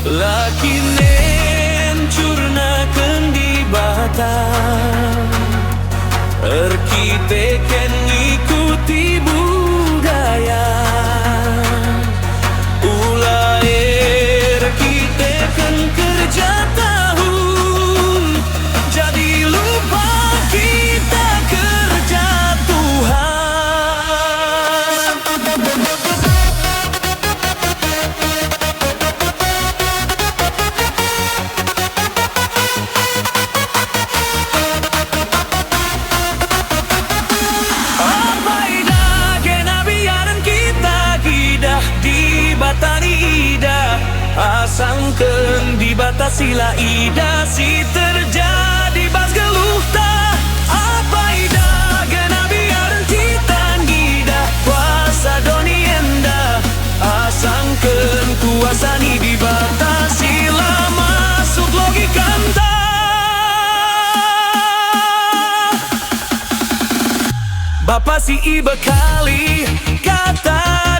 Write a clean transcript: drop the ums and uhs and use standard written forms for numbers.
Lakinen curnakeun di bata, arkiteken ngikuti budaya. Ulah arkiteken kerja tahun, jadi lupa kita kerja Tuhan. Asangkeun dibatasi la ida si terjadi bas geluh tah. Apa ida gena biaran kita ngida kuasa doni enda. Asangkeun kuasa ni dibatasi la masuk logika Bapak si iba kali kata